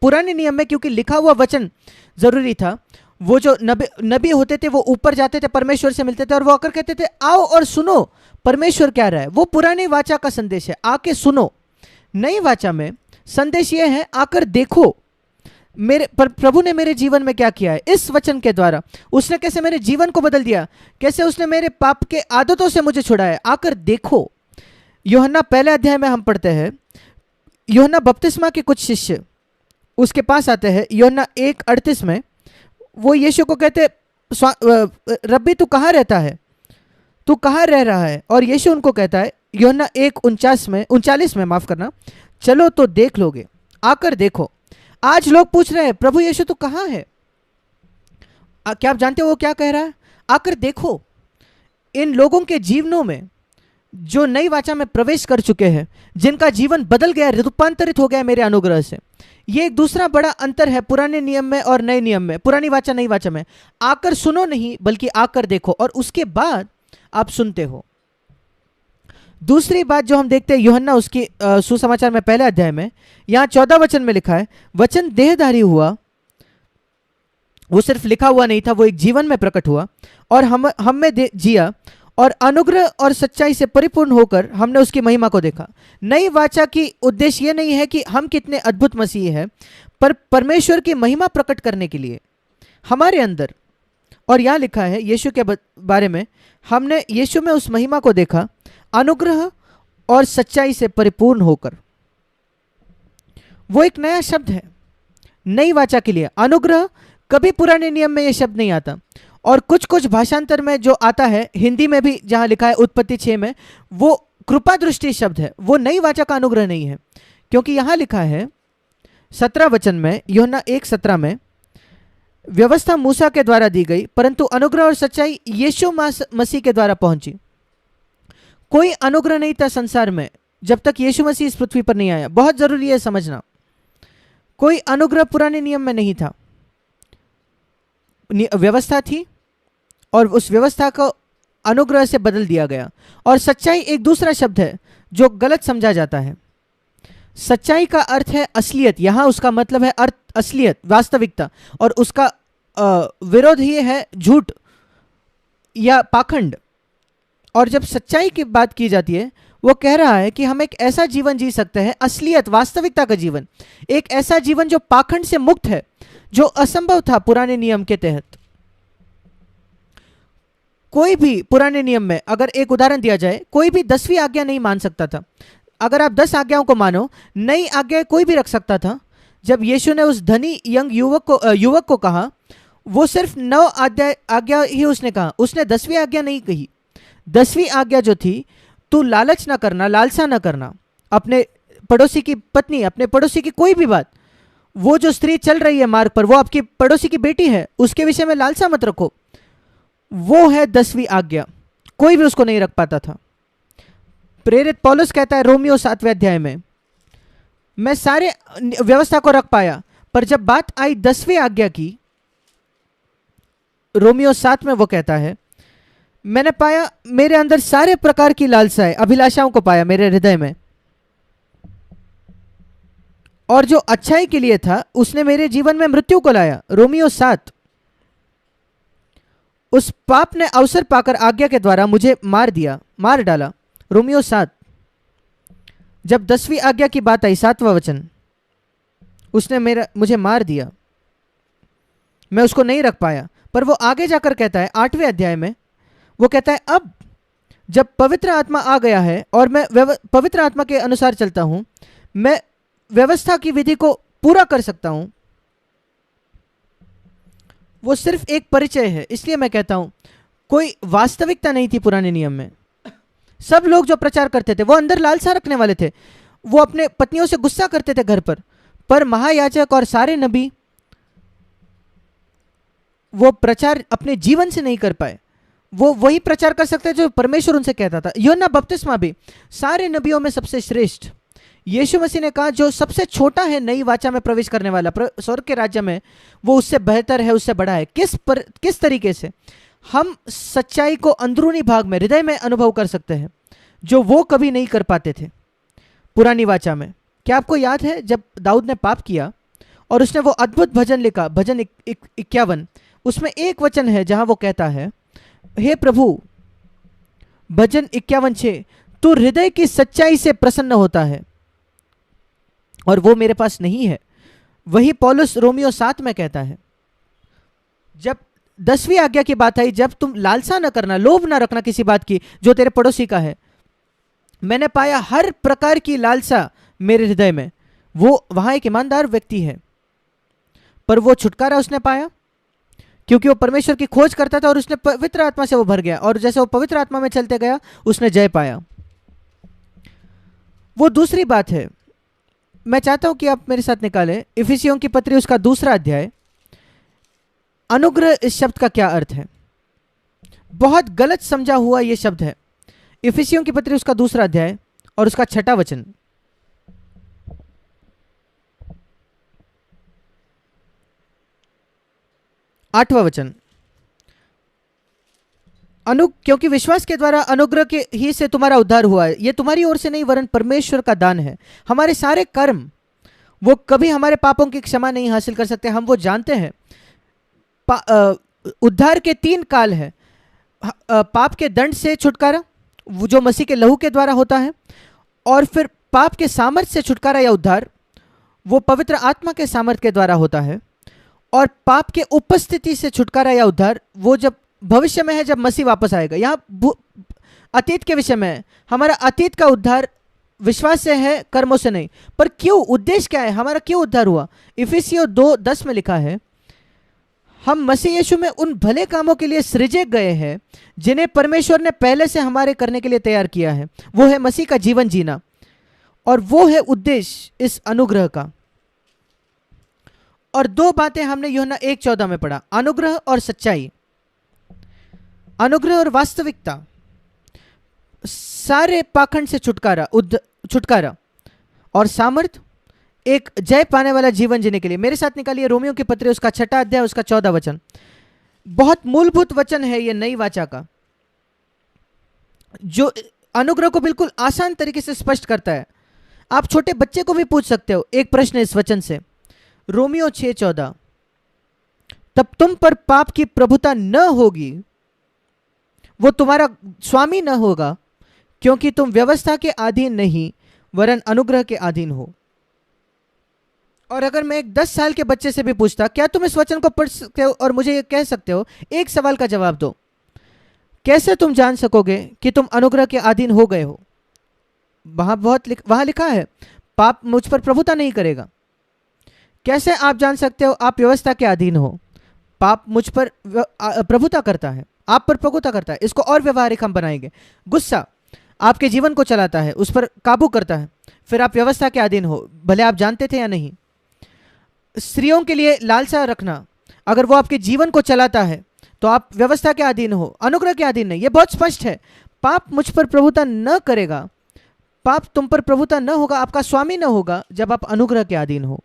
पुराने नियम में क्योंकि लिखा हुआ वचन जरूरी था, वो जो नबी होते थे वो ऊपर जाते थे, परमेश्वर से मिलते थे और वो आकर कहते थे आओ और सुनो परमेश्वर क्या रहा है। वो पुरानी वाचा का संदेश है, आके सुनो। नई वाचा में संदेश ये है आकर देखो मेरे प्रभु ने मेरे जीवन में क्या किया है। इस वचन के द्वारा उसने कैसे मेरे जीवन को बदल दिया, कैसे उसने मेरे पाप के आदतों से मुझे छुड़ाया, आकर देखो। यूहन्ना पहले अध्याय में हम पढ़ते हैं, यूहन्ना बपतिस्मा के कुछ शिष्य उसके पास आते हैं। यूहन्ना 1:38 में वो यीशु को कहते रब्बी तू कहाँ रहता है, तू कहाँ रह रहा है। और यीशु उनको कहता है यूहन्ना 1:39 में माफ करना, चलो तो देख लोगे, आकर देखो। आज लोग पूछ रहे हैं प्रभु यीशु तू कहाँ है। क्या आप जानते हो वो क्या कह रहा है? आकर देखो। इन लोगों के जीवनों में जो नई वाचा में प्रवेश कर चुके हैं, जिनका जीवन बदल गया, रूपांतरित हो गया मेरे अनुग्रह से। ये एक दूसरा बड़ा अंतर है पुराने नियम में और नए नियम में, पुरानी वाचा नई वाचा में। आकर सुनो नहीं बल्कि आकर देखो और उसके बाद आप सुनते हो। दूसरी बात जो हम देखते हैं यूहन्ना उसकी सुसमाचार में पहले अध्याय में, यहाँ 14 वचन में लिखा है वचन देहधारी हुआ। वो सिर्फ लिखा हुआ नहीं था, वो एक जीवन में प्रकट हुआ और हम में जिया और अनुग्रह और सच्चाई से परिपूर्ण होकर हमने उसकी महिमा को देखा। नई वाचा की उद्देश्य ये नहीं है कि हम कितने अद्भुत मसीह हैं, पर परमेश्वर की महिमा प्रकट करने के लिए हमारे अंदर। और यहाँ लिखा है यीशु के बारे में, हमने यीशु में उस महिमा को देखा अनुग्रह और सच्चाई से परिपूर्ण होकर। वो एक नया शब्द है नई वाचा के लिए। अनुग्रह कभी पुराने नियम में ये शब्द नहीं आता, और कुछ कुछ भाषांतर में जो आता है, हिंदी में भी जहां लिखा है उत्पत्ति 6 में, वो कृपा दृष्टि शब्द है, वो नई वाचा का अनुग्रह नहीं है। क्योंकि यहां लिखा है 17 वचन में, यूहन्ना 1:17 में, व्यवस्था मूसा के द्वारा दी गई परंतु अनुग्रह और सच्चाई यीशु मसीह के द्वारा पहुंची। कोई अनुग्रह नहीं था संसार में जब तक यीशु मसीह इस पृथ्वी पर नहीं आया। बहुत जरूरी है समझना, कोई अनुग्रह पुराने नियम में नहीं था। व्यवस्था थी और उस व्यवस्था को अनुग्रह से बदल दिया गया। और सच्चाई एक दूसरा शब्द है जो गलत समझा जाता है। सच्चाई का अर्थ है असलियत, यहां उसका मतलब है अर्थ असलियत, वास्तविकता, और उसका विरोध ही है झूठ या पाखंड। और जब सच्चाई की बात की जाती है, वो कह रहा है कि हम एक ऐसा जीवन जी सकते हैं, असलियत वास्तविकता का जीवन, एक ऐसा जीवन जो पाखंड से मुक्त है, जो असंभव था पुराने नियम के तहत। कोई भी पुराने नियम में, अगर एक उदाहरण दिया जाए, कोई भी 10वीं आज्ञा नहीं मान सकता था। अगर आप 10 आज्ञाओं को मानो, नई आज्ञा कोई भी रख सकता था। जब यीशु ने उस धनी यंग युवक को कहा, वो सिर्फ 9 आज्ञा ही उसने कहा, उसने 10वीं आज्ञा नहीं कही। 10वीं आज्ञा जो थी, तू लालच ना करना, लालसा ना करना, अपने पड़ोसी की पत्नी, अपने पड़ोसी की कोई भी बात, वो जो स्त्री चल रही है मार्ग पर, वो आपकी पड़ोसी की बेटी है, उसके विषय में लालसा मत रखो। वो है 10वीं आज्ञा, कोई भी उसको नहीं रख पाता था। प्रेरित पौलुस कहता है रोमियो 7वें अध्याय में, मैं सारे व्यवस्था को रख पाया, पर जब बात आई 10वीं आज्ञा की, रोमियो 7 में वो कहता है, मैंने पाया मेरे अंदर सारे प्रकार की लालसाएं, अभिलाषाओं को पाया मेरे हृदय में, और जो अच्छाई के लिए था उसने मेरे जीवन में मृत्यु को लाया। रोमियो 7। उस पाप ने अवसर पाकर आज्ञा के द्वारा मुझे मार डाला। रोमियो 7। जब 10वीं आज्ञा की बात आई, 7वां वचन, उसने मुझे मार दिया, मैं उसको नहीं रख पाया। पर वो आगे जाकर कहता है 8वें अध्याय में, वो कहता है अब जब पवित्र आत्मा आ गया है और मैं पवित्र आत्मा के अनुसार चलता हूं, मैं व्यवस्था की विधि को पूरा कर सकता हूं। वो सिर्फ एक परिचय है। इसलिए मैं कहता हूं कोई वास्तविकता नहीं थी पुराने नियम में। सब लोग जो प्रचार करते थे वो अंदर लालसा रखने वाले थे, वो अपने पत्नियों से गुस्सा करते थे घर पर महायाजक और सारे नबी वो प्रचार अपने जीवन से नहीं कर पाए। वो वही प्रचार कर सकते जो परमेश्वर उनसे कहता था। यूहन्ना बपतिस्मा भी सारे नबियों में सबसे श्रेष्ठ। यीशु मसीह ने कहा जो सबसे छोटा है नई वाचा में प्रवेश करने वाला स्वर्ग के राज्य में, वो उससे बेहतर है, उससे बड़ा है। किस तरीके से हम सच्चाई को अंदरूनी भाग में, हृदय में अनुभव कर सकते हैं, जो वो कभी नहीं कर पाते थे पुरानी वाचा में। क्या आपको याद है जब दाऊद ने पाप किया और उसने वो अद्भुत भजन लिखा, भजन 51। उसमें एक वचन है जहां वो कहता है, हे प्रभु, भजन 51:6, तू हृदय की सच्चाई से प्रसन्न होता है और वो मेरे पास नहीं है। वही पौलुस रोमियो 7 में कहता है, जब 10वीं आज्ञा की बात आई, जब तुम लालसा न करना, लोभ न रखना किसी बात की जो तेरे पड़ोसी का है, मैंने पाया हर प्रकार की लालसा मेरे हृदय में। वो वहां एक ईमानदार व्यक्ति है, पर वो छुटकारा उसने पाया क्योंकि वो परमेश्वर की खोज करता था और उसने पवित्र आत्मा से वो भर गया, और जैसे वो पवित्र आत्मा में चलते गया उसने जय पाया। वो दूसरी बात है, मैं चाहता हूं कि आप मेरे साथ निकालें इफिसियों की पत्री उसका 2 अध्याय। अनुग्रह इस शब्द का क्या अर्थ है? बहुत गलत समझा हुआ यह शब्द है। इफिसियों की पत्री उसका 2 अध्याय और उसका 6वां वचन। आठवां वचन, क्योंकि विश्वास के द्वारा अनुग्रह के ही से तुम्हारा उद्धार हुआ है, यह तुम्हारी ओर से नहीं वरन परमेश्वर का दान है। हमारे सारे कर्म वो कभी हमारे पापों की क्षमा नहीं हासिल कर सकते। हम वो जानते हैं। उद्धार के 3 काल है। पाप के दंड से छुटकारा जो मसीह के लहू के द्वारा होता है, और फिर पाप के सामर्थ्य से छुटकारा या उद्धार वो पवित्र आत्मा के सामर्थ्य के द्वारा होता है, और पाप के उपस्थिति से छुटकारा या उद्धार वो जब भविष्य में है, जब मसीह वापस आएगा। यहाँ अतीत के विषय में है। हमारा अतीत का उद्धार विश्वास से है, कर्मों से नहीं। पर क्यों? उद्देश्य क्या है? हमारा क्यों उद्धार हुआ? इफिसियों 2:10 में लिखा है, हम मसीह यीशु में उन भले कामों के लिए सृजे गए हैं जिन्हें परमेश्वर ने पहले से हमारे करने के लिए तैयार किया है। वो है मसीह का जीवन जीना, और वो है उद्देश्य इस अनुग्रह का। और 2 बातें हमने यूहन्ना 1:14 में पढ़ा, अनुग्रह और सच्चाई, अनुग्रह और वास्तविकता, सारे पाखंड से छुटकारा और सामर्थ, एक जय पाने वाला जीवन जीने के लिए। मेरे साथ निकालिए रोमियो की पत्री उसका 6वां अध्याय उसका 14वां वचन। बहुत मूलभूत वचन है ये नई वाचा का, जो अनुग्रह को बिल्कुल आसान तरीके से स्पष्ट करता है। आप छोटे बच्चे को भी पूछ सकते हो एक प्रश्न इस वचन से। रोमियो 6:14, तब तुम पर पाप की प्रभुता न होगी, वो तुम्हारा स्वामी न होगा, क्योंकि तुम व्यवस्था के अधीन नहीं वरन अनुग्रह के अधीन हो। और अगर मैं एक 10 साल के बच्चे से भी पूछता, क्या तुम इस वचन को पढ़ सकते हो और मुझे ये कह सकते हो, एक सवाल का जवाब दो, कैसे तुम जान सकोगे कि तुम अनुग्रह के अधीन हो गए हो? वहां लिखा है पाप मुझ पर प्रभुता नहीं करेगा। कैसे आप जान सकते हो आप व्यवस्था के अधीन हो? पाप मुझ पर प्रभुता करता है, आप पर प्रभुता करता है। इसको और व्यवहारिक हम बनाएंगे। गुस्सा आपके जीवन को चलाता है, उस पर काबू करता है, फिर आप व्यवस्था के अधीन हो, भले आप जानते थे या नहीं। स्त्रियों के लिए लालसा रखना, अगर वो आपके जीवन को चलाता है तो आप व्यवस्था के अधीन हो, अनुग्रह के अधीन नहीं। ये बहुत स्पष्ट है। पाप मुझ पर प्रभुता न करेगा, पाप तुम पर प्रभुता न होगा, आपका स्वामी न होगा, जब आप अनुग्रह के अधीन हो।